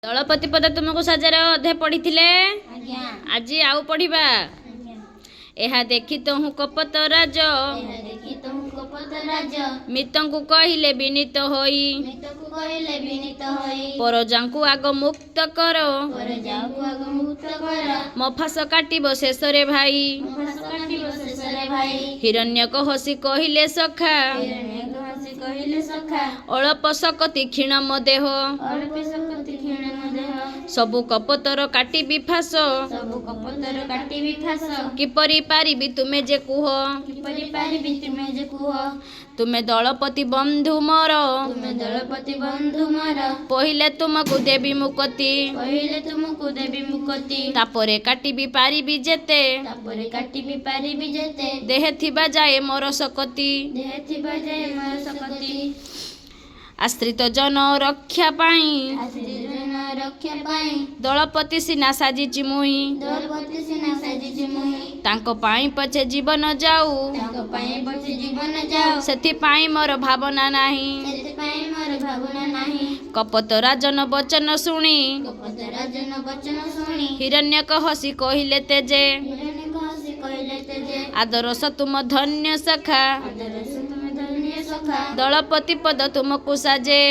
दलपति पद तुमको सजार अधे पढ़ी आज आउ पढ़ा यह देखी तो हूँ कपत राज मितंकु कहले विनीत होई परजांकु आग मुक्त कर मफास काटिब शेषरे भाई हिरण्यक हसी कहले सखा अल्प सकति क्षीण मो देह सबु कपतर काटी विफास किपरि पारिबि तुमे जे कुह तुमे दलपति बंधु मोर पहिले तुमको देवी मुकति तापरे काटिबि पारिबि जेते देहे थिबा जाए मोर सकति आश्रित जन रक्षा पाई दलपति सिना साजिची मुई तांको पाई पछे जीवन जाऊ सेथि पाई मोर भावना नाही कपत राजन वचन शुणी हिरण्यक हसी कहले तेजे आदर तुम धन्य सखा दलपति पद तुमको साजे।